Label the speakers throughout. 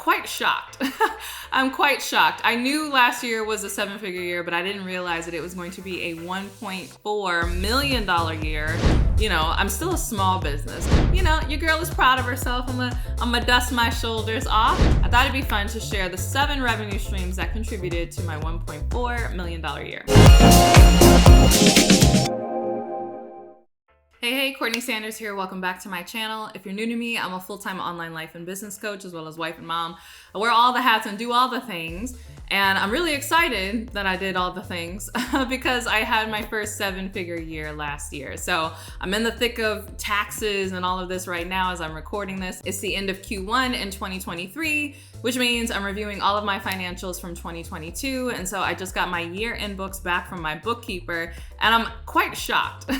Speaker 1: quite shocked. I'm quite shocked. I knew last year was a 7-figure year, but I didn't realize that it was going to be a $1.4 million year. You know, I'm still a small business. You know, your girl is proud of herself. I'm gonna dust my shoulders off. I thought it'd be fun to share the 7 revenue streams that contributed to my $1.4 million year. Hey, CourtneyLSanders here. Welcome back to my channel. If you're new to me, I'm a full-time online life and business coach as well as wife and mom. I wear all the hats and do all the things. And I'm really excited that I did all the things because I had my first 7-figure year last year. So I'm in the thick of taxes and all of this right now as I'm recording this. It's the end of Q1 in 2023, which means I'm reviewing all of my financials from 2022. And so I just got my year-end books back from my bookkeeper and I'm quite shocked.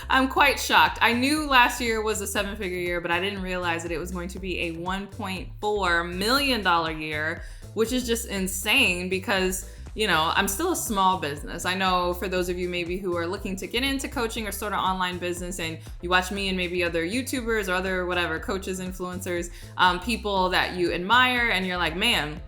Speaker 1: I'm quite shocked. I knew last year was a 7-figure year, but I didn't realize that it was going to be a $1.4 million year, which is just insane because, you know, I'm still a small business. I know for those of you maybe who are looking to get into coaching or start an online business and you watch me and maybe other YouTubers or other whatever, coaches, influencers, people that you admire and you're like, man,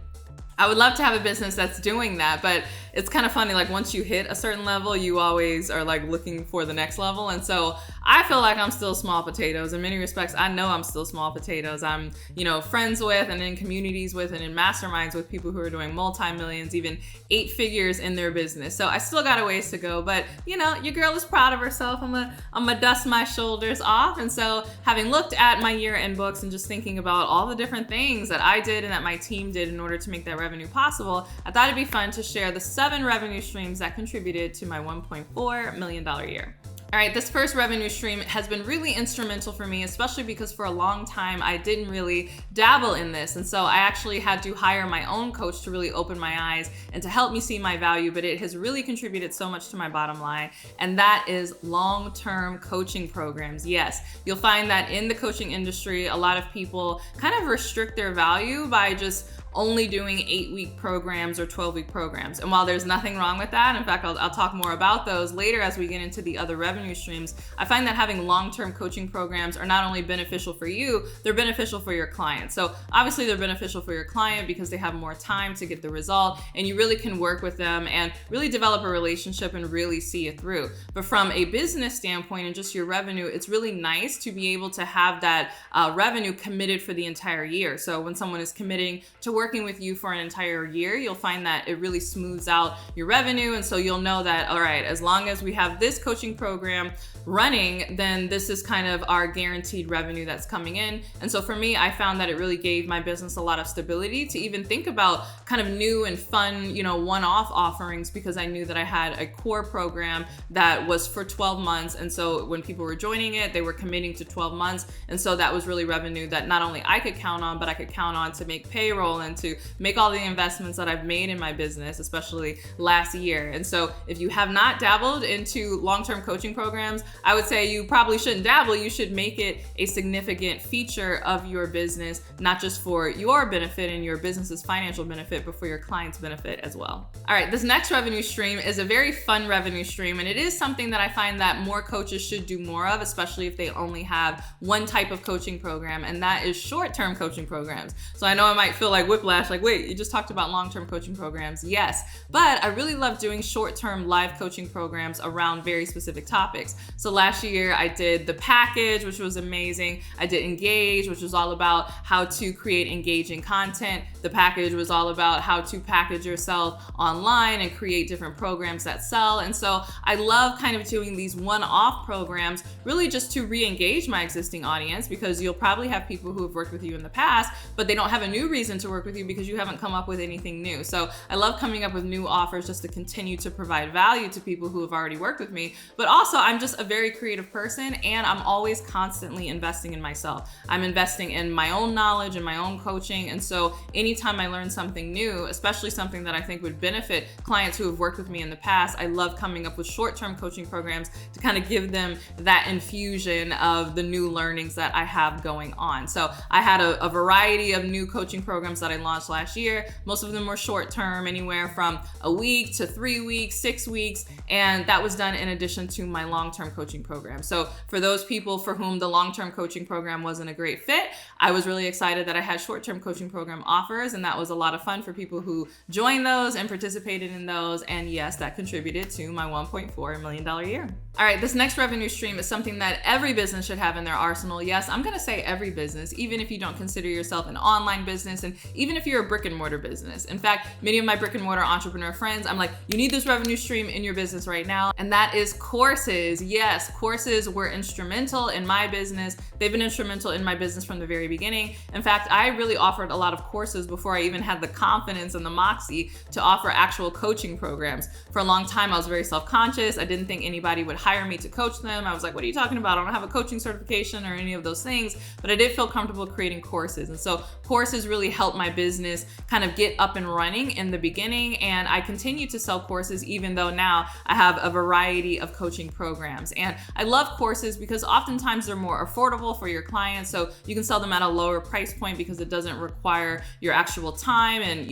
Speaker 1: I would love to have a business that's doing that, but it's kind of funny, like once you hit a certain level, you always are like looking for the next level. And so I feel like I'm still small potatoes. In many respects, I know I'm still small potatoes. I'm, you know, friends with and in communities with and in masterminds with people who are doing multi-millions, even 8 figures in their business. So I still got a ways to go, but you know, your girl is proud of herself. I'm gonna dust my shoulders off. And so having looked at my year-end books and just thinking about all the different things that I did and that my team did in order to make that revenue possible, I thought it'd be fun to share the 7 revenue streams that contributed to my $1.4 million year. All right, this first revenue stream has been really instrumental for me, especially because for a long time I didn't really dabble in this. And so I actually had to hire my own coach to really open my eyes and to help me see my value, but it has really contributed so much to my bottom line. And that is long-term coaching programs. Yes, you'll find that in the coaching industry, a lot of people kind of restrict their value by just only doing 8-week programs or 12-week programs. And while there's nothing wrong with that, in fact, I'll talk more about those later as we get into the other revenue streams, I find that having long-term coaching programs are not only beneficial for you, they're beneficial for your client. So obviously they're beneficial for your client because they have more time to get the result and you really can work with them and really develop a relationship and really see it through. But from a business standpoint and just your revenue, it's really nice to be able to have that revenue committed for the entire year. So when someone is committing to working with you for an entire year, you'll find that it really smooths out your revenue. And so you'll know that, all right, as long as we have this coaching program running, then this is kind of our guaranteed revenue that's coming in. And so for me, I found that it really gave my business a lot of stability to even think about kind of new and fun, you know, one-off offerings because I knew that I had a core program that was for 12 months. And so when people were joining it, they were committing to 12 months. And so that was really revenue that not only I could count on, but I could count on to make payroll and to make all the investments that I've made in my business, especially last year. And so if you have not dabbled into long-term coaching programs, I would say you probably shouldn't dabble. You should make it a significant feature of your business, not just for your benefit and your business's financial benefit, but for your client's benefit as well. All right, this next revenue stream is a very fun revenue stream, and it is something that I find that more coaches should do more of, especially if they only have one type of coaching program, and that is short-term coaching programs. So I know I might feel like whiplash, like, wait, you just talked about long-term coaching programs. Yes, but I really love doing short-term live coaching programs around very specific topics. So last year I did the package, which was amazing. I did Engage, which was all about how to create engaging content. The package was all about how to package yourself online and create different programs that sell. And so I love kind of doing these one-off programs, really just to re-engage my existing audience, because you'll probably have people who have worked with you in the past, but they don't have a new reason to work with you because you haven't come up with anything new. So I love coming up with new offers just to continue to provide value to people who have already worked with me. But also I'm just a very creative person and I'm always constantly investing in myself. I'm investing in my own knowledge and my own coaching. And so anytime I learn something new, especially something that I think would benefit clients who have worked with me in the past, I love coming up with short-term coaching programs to kind of give them that infusion of the new learnings that I have going on. So I had a variety of new coaching programs that I I launched last year. Most of them were short term, anywhere from a week to 3 weeks, 6 weeks. And that was done in addition to my long-term coaching program. So for those people for whom the long-term coaching program wasn't a great fit, I was really excited that I had short-term coaching program offers. And that was a lot of fun for people who joined those and participated in those. And yes, that contributed to my $1.4 million year. All right, this next revenue stream is something that every business should have in their arsenal. Yes, I'm gonna say every business, even if you don't consider yourself an online business, and even if you're a brick and mortar business. In fact, many of my brick and mortar entrepreneur friends, I'm like, you need this revenue stream in your business right now, and that is courses. Yes, courses were instrumental in my business. They've been instrumental in my business from the very beginning. In fact, I really offered a lot of courses before I even had the confidence and the moxie to offer actual coaching programs. For a long time, I was very self-conscious. I didn't think anybody would hire me to coach them. I was like, what are you talking about? I don't have a coaching certification or any of those things, but I did feel comfortable creating courses. And so courses really helped my business kind of get up and running in the beginning. And I continue to sell courses, even though now I have a variety of coaching programs. And I love courses because oftentimes they're more affordable for your clients. So you can sell them at a lower price point because it doesn't require your actual time and,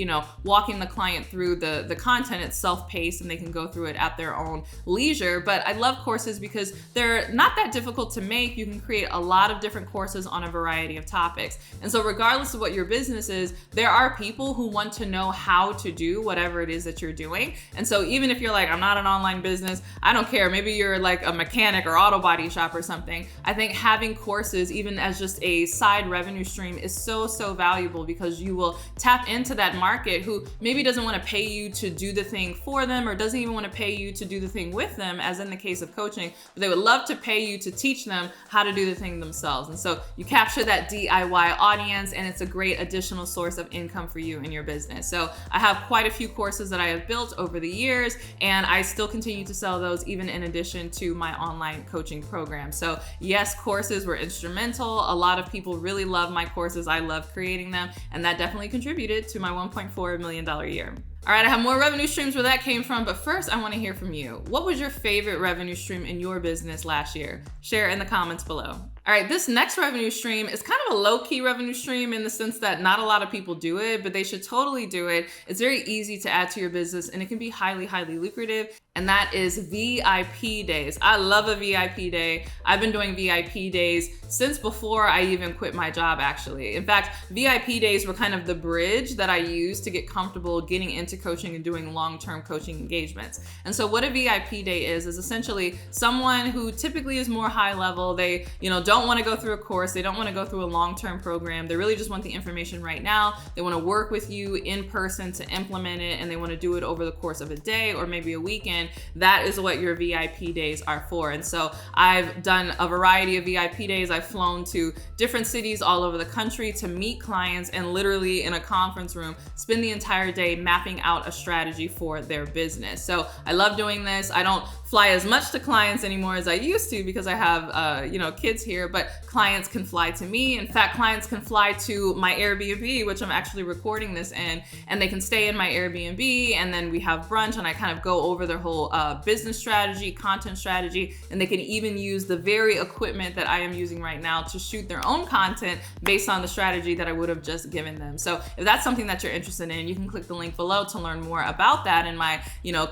Speaker 1: walking the client through the content. It's self-paced and they can go through it at their own leisure. But I love courses because they're not that difficult to make. You can create a lot of different courses on a variety of topics. And so regardless of what your business is, there are people who want to know how to do whatever it is that you're doing. And so even if you're like, I'm not an online business, I don't care. Maybe you're like a mechanic or auto body shop or something. I think having courses, even as just a side revenue stream, is so valuable because you will tap into that market who maybe doesn't want to pay you to do the thing for them or doesn't even want to pay you to do the thing with them, as in the case of coaching, but they would love to pay you to teach them how to do the thing themselves. And so you capture that DIY audience, and it's a great additional source of income for you in your business. So I have quite a few courses that I have built over the years, and I still continue to sell those even in addition to my online coaching program. So yes, courses were instrumental. A lot of people really love my courses. I love creating them, and that definitely contributed to my $1.4 million year. All right, I have more revenue streams where that came from, but first I want to hear from you. What was your favorite revenue stream in your business last year? Share in the comments below. All right, this next revenue stream is kind of a low-key revenue stream in the sense that not a lot of people do it, but they should totally do it. It's very easy to add to your business and it can be highly lucrative. And that is VIP days. I love a VIP day. I've been doing VIP days since before I even quit my job, actually. In fact, VIP days were kind of the bridge that I used to get comfortable getting into coaching and doing long-term coaching engagements. And so what a VIP day is essentially someone who typically is more high level. They, don't want to go through a course. They don't want to go through a long-term program. They really just want the information right now. They want to work with you in person to implement it, and they want to do it over the course of a day or maybe a weekend. That is what your VIP days are for. And so I've done a variety of VIP days. I've flown to different cities all over the country to meet clients and literally in a conference room spend the entire day mapping out a strategy for their business. So I love doing this. I don't fly as much to clients anymore as I used to because I have kids here, but clients can fly to me. In fact, clients can fly to my Airbnb, which I'm actually recording this in, and they can stay in my Airbnb, and then we have brunch and I kind of go over their whole business strategy, content strategy, and they can even use the very equipment that I am using right now to shoot their own content based on the strategy that I would have just given them. So if that's something that you're interested in, you can click the link below to learn more about that in my,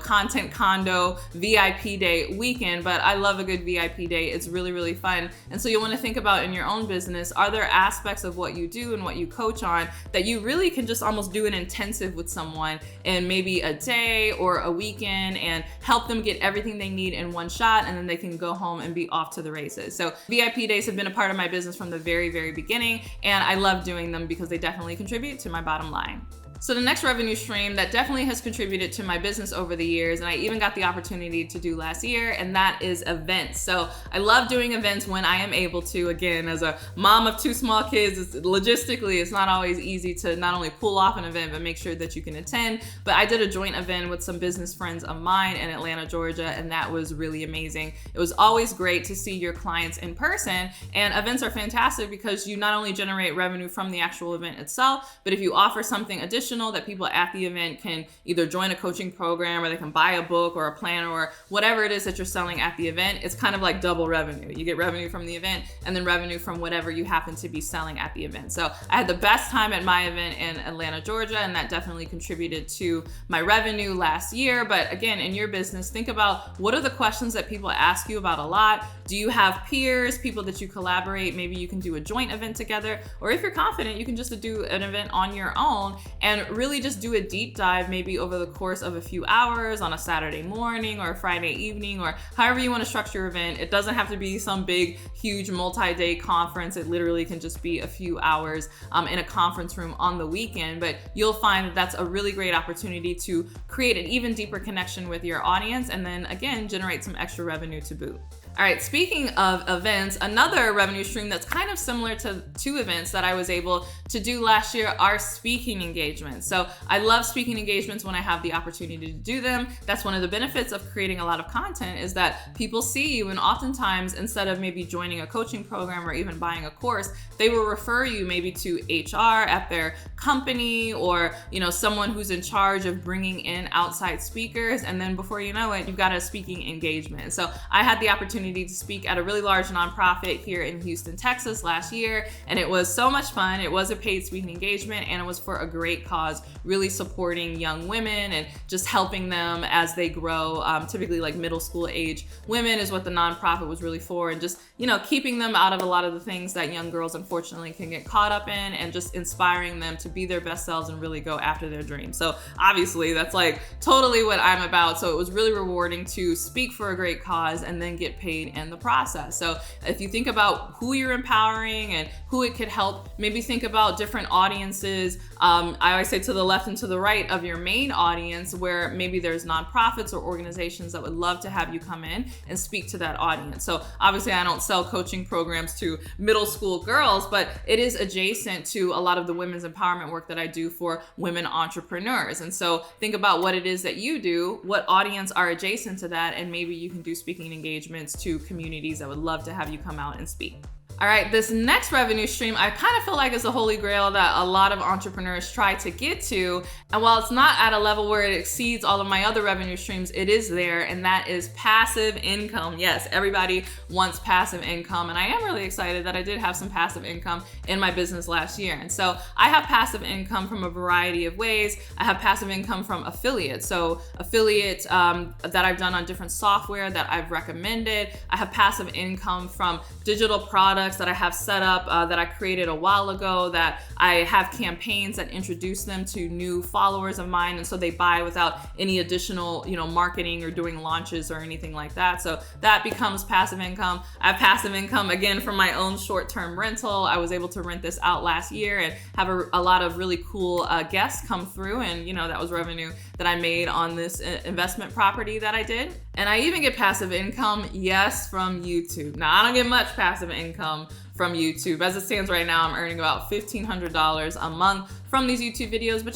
Speaker 1: content condo VIP day weekend. But I love a good VIP day. It's really fun. And so you'll want to think about in your own business, are there aspects of what you do and what you coach on that you really can just almost do an intensive with someone in maybe a day or a weekend and help them get everything they need in one shot, and then they can go home and be off to the races. So VIP days have been a part of my business from the very beginning, and I love doing them because they definitely contribute to my bottom line. So the next revenue stream that definitely has contributed to my business over the years, and I even got the opportunity to do last year, and that is events. So I love doing events when I am able to. Again, as a mom of 2 small kids, logistically, it's not always easy to not only pull off an event, but make sure that you can attend. But I did a joint event with some business friends of mine in Atlanta, Georgia, and that was really amazing. It was always great to see your clients in person, and events are fantastic because you not only generate revenue from the actual event itself, but if you offer something additional additional that people at the event can either join a coaching program, or they can buy a book or a planner or whatever it is that you're selling at the event. It's kind of like double revenue. You get revenue from the event and then revenue from whatever you happen to be selling at the event. So I had the best time at my event in Atlanta, Georgia, and that definitely contributed to my revenue last year. But again, in your business, think about what are the questions that people ask you about a lot. Do you have peers, people that you collaborate? Maybe you can do a joint event together, or if you're confident, you can just do an event on your own and really just do a deep dive, maybe over the course of a few hours on a Saturday morning or a Friday evening, or however you want to structure your event. It doesn't have to be some big, huge multi-day conference. It literally can just be a few hours in a conference room on the weekend, but you'll find that that's a really great opportunity to create an even deeper connection with your audience, and then again, generate some extra revenue to boot. All right, speaking of events, another revenue stream that's kind of similar to two events that I was able to do last year are speaking engagements. So I love speaking engagements when I have the opportunity to do them. That's one of the benefits of creating a lot of content, is that people see you, and oftentimes instead of maybe joining a coaching program or even buying a course, they will refer you maybe to HR at their company, or someone who's in charge of bringing in outside speakers, and then before you know it, you've got a speaking engagement. So I had the opportunity to speak at a really large nonprofit here in Houston, Texas last year, and it was so much fun. It was a paid speaking engagement, and it was for a great cause, really supporting young women and just helping them as they grow. Typically like middle school age women is what the nonprofit was really for, and just keeping them out of a lot of the things that young girls unfortunately can get caught up in, and just inspiring them to be their best selves and really go after their dreams. So obviously that's like totally what I'm about. So it was really rewarding to speak for a great cause and then get paid in the process. So if you think about who you're empowering and who it could help, maybe think about different audiences. I always say to the left and to the right of your main audience, where maybe there's nonprofits or organizations that would love to have you come in and speak to that audience. So obviously I don't sell coaching programs to middle school girls, but it is adjacent to a lot of the women's empowerment work that I do for women entrepreneurs. And so think about what it is that you do, what audience are adjacent to that, and maybe you can do speaking engagements to communities that would love to have you come out and speak. All right, this next revenue stream, I kind of feel like is the holy grail that a lot of entrepreneurs try to get to. And while it's not at a level where it exceeds all of my other revenue streams, it is there, and that is passive income. Yes, everybody wants passive income, and I am really excited that I did have some passive income in my business last year. And so I have passive income from a variety of ways. I have passive income from affiliates. So affiliates that I've done on different software that I've recommended. I have passive income from digital products that I have set up that I created a while ago, that I have campaigns that introduce them to new followers of mine, and so they buy without any additional marketing or doing launches or anything like that. So that becomes passive income. I have passive income again from my own short-term rental. I was able to rent this out last year and have a lot of really cool guests come through, and that was revenue that I made on this investment property that I did. And I even get passive income, yes, from YouTube. Now, I don't get much passive income from YouTube. As it stands right now, I'm earning about $1,500 a month from these YouTube videos, but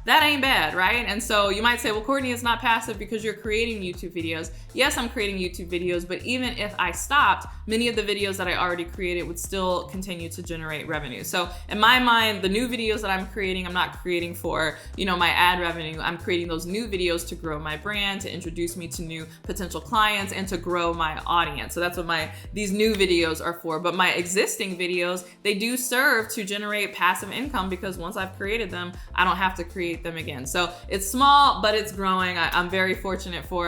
Speaker 1: that ain't bad, right? And so you might say, well, Courtney, it's not passive because you're creating YouTube videos. Yes, I'm creating YouTube videos, but even if I stopped, many of the videos that I already created would still continue to generate revenue. So in my mind, the new videos that I'm creating, I'm not creating for, my ad revenue. I'm creating those new videos to grow my brand, to introduce me to new potential clients, and to grow my audience. So that's what these new videos are for. But my existing videos, they do serve to generate passive income, because once I've created them, I don't have to create them again. So it's small, but it's growing. I'm very fortunate for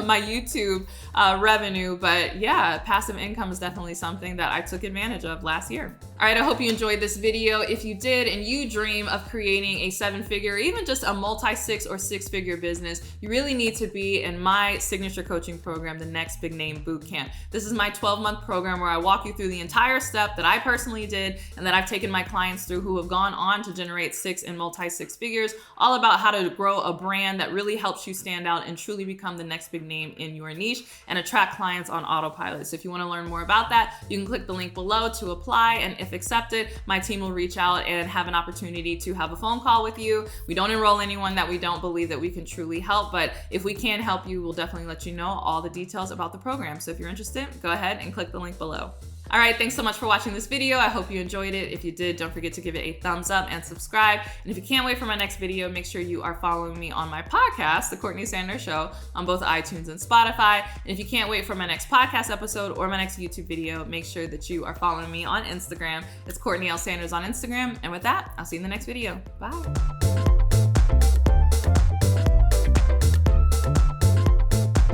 Speaker 1: my YouTube revenue, but yeah, passive income is definitely something that I took advantage of last year. All right, I hope you enjoyed this video. If you did, and you dream of creating a 7-figure, or even just a multi-6 or 6-figure business, you really need to be in my signature coaching program, the Next Big Name Bootcamp. This is my 12-month program where I walk you through the entire step that I personally did and that I've taken my clients through who have gone on to generate 6 and multi-6 figures, all about how to grow a brand that really helps you stand out and truly become the next big name in your niche and attract clients on autopilot. So if you want to learn more about that, you can click the link below to apply, and if accepted, my team will reach out and have an opportunity to have a phone call with you. We don't enroll anyone that we don't believe that we can truly help, but if we can help you, we'll definitely let you know all the details about the program. So if you're interested, go ahead and click the link below. All right, thanks so much for watching this video. I hope you enjoyed it. If you did, don't forget to give it a thumbs up and subscribe. And if you can't wait for my next video, make sure you are following me on my podcast, The Courtney Sanders Show, on both iTunes and Spotify. And if you can't wait for my next podcast episode or my next YouTube video, make sure that you are following me on Instagram. It's CourtneyLSanders on Instagram. And with that, I'll see you in the next video. Bye.